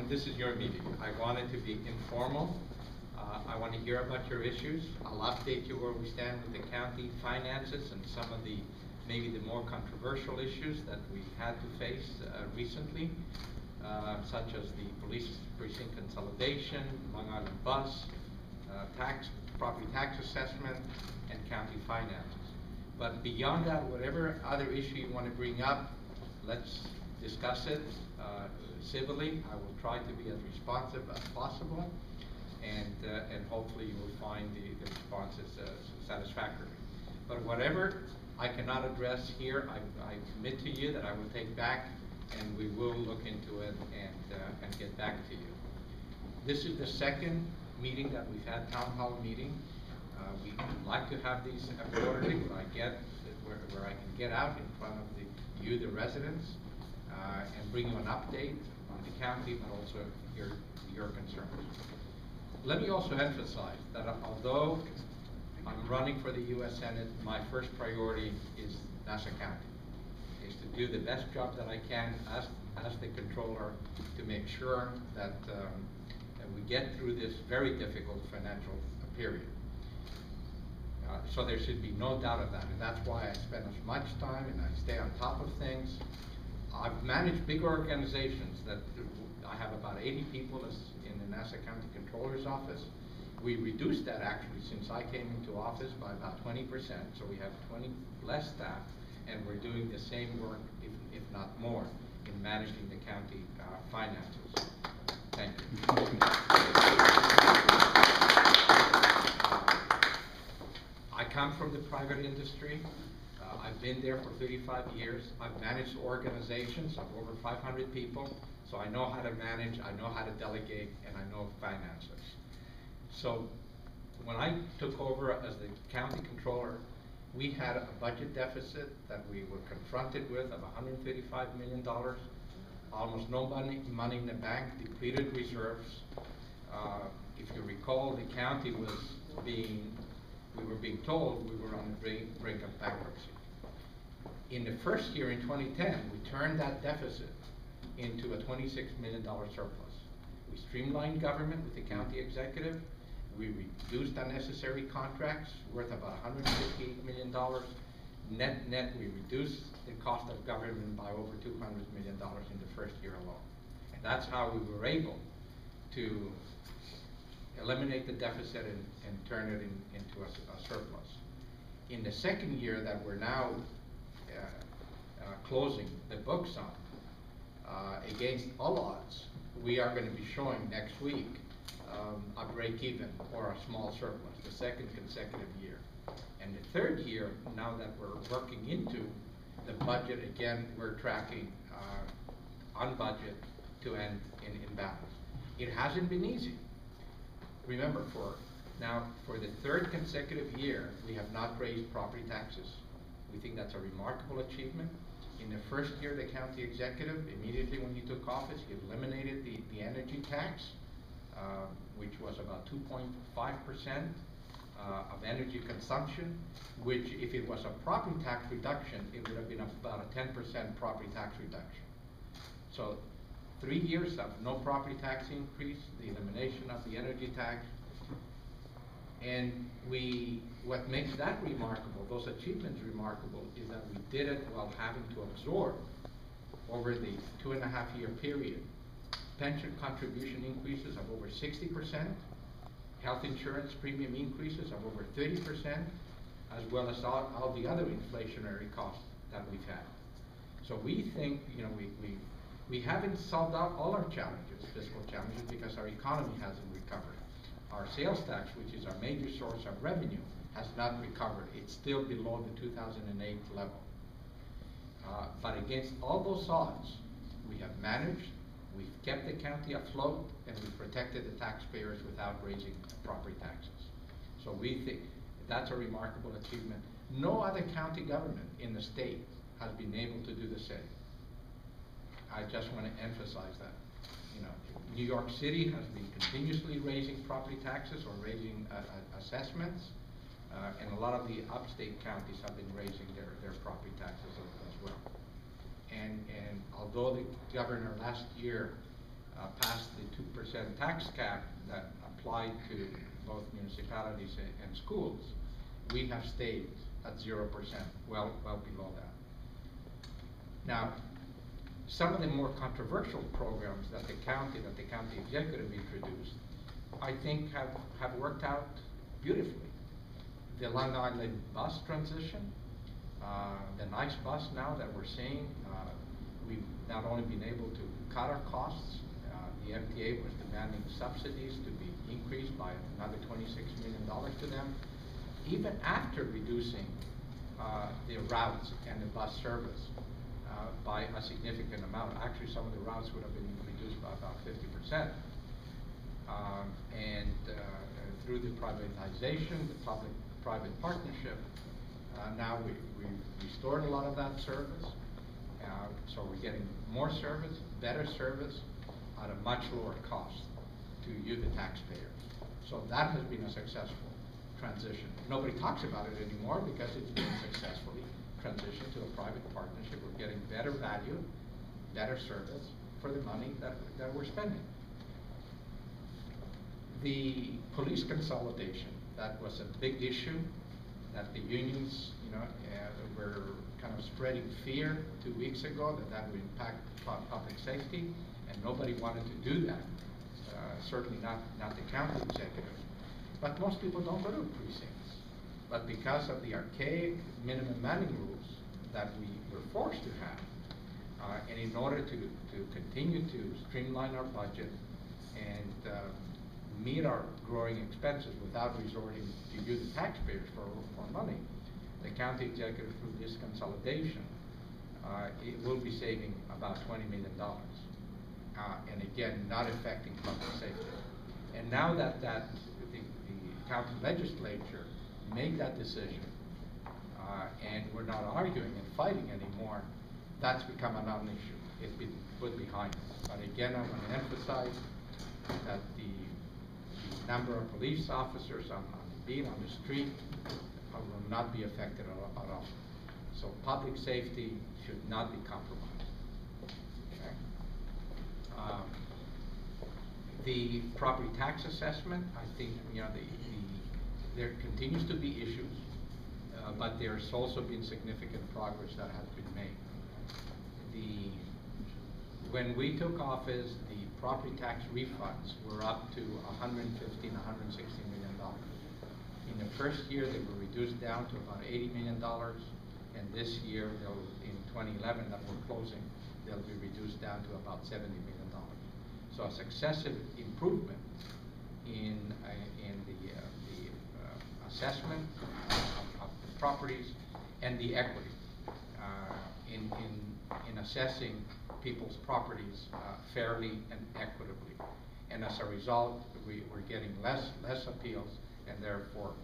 this is your meeting. I want it to be informal. I want to hear about your issues. I'll update you where we stand with the county finances and some of the, maybe the more controversial issues that we had to face recently, such as the police precinct consolidation, Long Island bus, property tax assessment, and county finances. But beyond that, whatever other issue you want to bring up, let's discuss it civilly. I will try to be as responsive as possible, and hopefully you will find the responses satisfactory. But whatever I cannot address here, I commit to you that I will take back, and we will look into it and get back to you. This is the second meeting that we've had, town hall meeting. We like to have these quarterly where I can get out in front of you, the residents, and bring you an update on the county, but also your concerns. Let me also emphasize that although I'm running for the U.S. Senate, my first priority is Nassau County, is to do the best job that I can as the controller to make sure that we get through this very difficult financial period. So there should be no doubt of that, and that's why I spend as much time and I stay on top of things. I've managed big organizations that I have about 80 people in the Nassau County Controller's Office. We reduced that actually since I came into office by about 20%, so we have 20 less staff, and we're doing the same work, if not more, in managing the county finances. Thank you. I come from the private industry. I've been there for 35 years. I've managed organizations of over 500 people, so I know how to manage, I know how to delegate, and I know finances. So when I took over as the county controller, we had a budget deficit that we were confronted with of $135 million, almost no money in the bank, depleted reserves. If you recall, the county was we were being told we were on the brink of bankruptcy. In the first year, in 2010, we turned that deficit into a $26 million surplus. We streamlined government with the county executive. We reduced unnecessary contracts worth about $158 million. Net, we reduced the cost of government by over $200 million in the first year alone. And that's how we were able to eliminate the deficit and turn it into a surplus. In the second year that we're now closing the books on, against all odds, we are going to be showing next week a break-even or a small surplus, the second consecutive year. And the third year, now that we're working into the budget, again, we're tracking on budget to end in balance. It hasn't been easy. Remember, for the third consecutive year, we have not raised property taxes. We think that's a remarkable achievement. In the first year, the county executive, immediately when he took office, he eliminated the energy tax, which was about 2.5% of energy consumption, which if it was a property tax reduction, it would have been about a 10% property tax reduction. So 3 years of no property tax increase, the elimination of the energy tax, and what makes that remarkable, those achievements remarkable, is that we did it while having to absorb, over the 2.5-year period, pension contribution increases of over 60%, health insurance premium increases of over 30%, as well as all the other inflationary costs that we've had. So we think, we haven't solved out all our challenges, fiscal challenges, because our economy hasn't recovered. Our sales tax, which is our major source of revenue, has not recovered. It's still below the 2008 level. But against all those odds, we have managed, we've kept the county afloat, and we've protected the taxpayers without raising property taxes. So we think that's a remarkable achievement. No other county government in the state has been able to do the same. I just want to emphasize that. New York City has been continuously raising property taxes or raising assessments, and a lot of the upstate counties have been raising their property taxes as well. And although the governor last year passed the 2% tax cap that applied to both municipalities and schools, we have stayed at 0%, well below that. Now, some of the more controversial programs that the county executive introduced, I think have worked out beautifully. The Long Island bus transition, the nice bus now that we're seeing, we've not only been able to cut our costs, the MTA was demanding subsidies to be increased by another $26 million to them, even after reducing the routes and the bus service by a significant amount. Actually, some of the routes would have been reduced by about 50%. Through the privatization, the public-private partnership, now we've restored a lot of that service. So we're getting more service, better service, at a much lower cost to you, the taxpayers. So that has been a successful transition. Nobody talks about it anymore because it's been successfully transitioned to a private partnership. We're getting better value, better service for the money that we're spending. The police consolidation, that was a big issue that the unions, were kind of spreading fear 2 weeks ago that would impact public safety, and nobody wanted to do that. Certainly not the county executive. But most people don't go to precincts. But because of the archaic minimum manning rules that we were forced to have, and in order to continue to streamline our budget and meet our growing expenses without resorting to you, the taxpayers, for money, the county executive, through this consolidation, it will be saving about $20 million. And again, not affecting public safety. And now that the county legislature made that decision, and we're not arguing and fighting anymore, that's become a non-issue. It's been put behind us. But again, I want to emphasize that the number of police officers on the beat, on the street, will not be affected at all. So public safety should not be compromised. The property tax assessment, I think, there continues to be issues, but there's also been significant progress that has been made. When we took office, the property tax refunds were up to $150 and $160 million. In the first year, they were reduced down to about $80 million, and this year, in 2011 that we're closing, they'll be reduced down to about $70 million. So a successive improvement in the assessment of the properties and the equity in assessing people's properties fairly and equitably. And as a result, we're getting less appeals, and therefore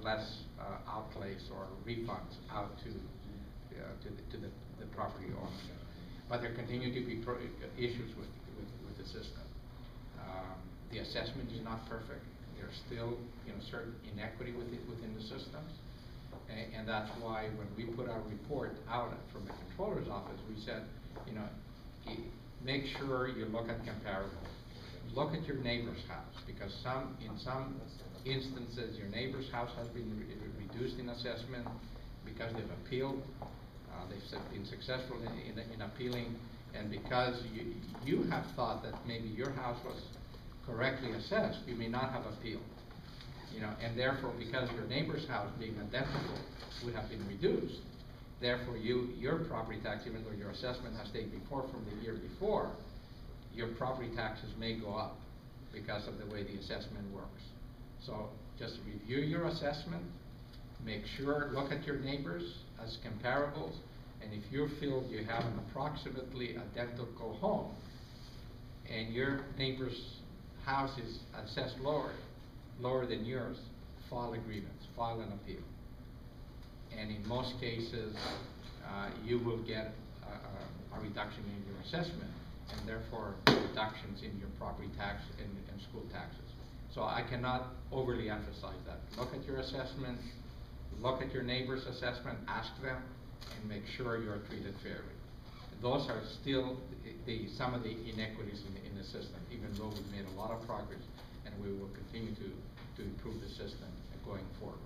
less outlays or refunds out to the property owners. But there continue to be issues with the system. The assessment is not perfect. There's still certain inequity within the systems, and that's why when we put our report out from the Comptroller's office, we said, make sure you look at comparables. Look at your neighbor's house, because in some instances your neighbor's house has been reduced in assessment because they've appealed. They've been successful in appealing, and because you have thought that maybe your house was correctly assessed, you may not have appealed. And therefore, because your neighbor's house being identical would have been reduced, therefore your property tax, even though your assessment has stayed before from the year before, your property taxes may go up because of the way the assessment works. So just review your assessment, make sure, look at your neighbors as comparables, and if you feel you have an approximately identical home and your neighbor's house is assessed lower than yours, file agreements, file an appeal. And in most cases, you will get a reduction in your assessment, and therefore reductions in your property tax and school taxes. So I cannot overly emphasize that. Look at your assessment, look at your neighbor's assessment, ask them, and make sure you're treated fairly. those are still some of the inequities in the system, even though we've made a lot of progress, and we will continue to improve the system going forward.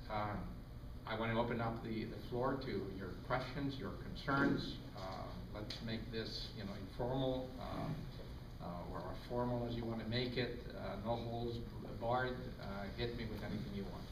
I want to open up the floor to your questions, your concerns. Let's make this, informal, or formal as you want to make it. No holds barred. Hit me with anything you want.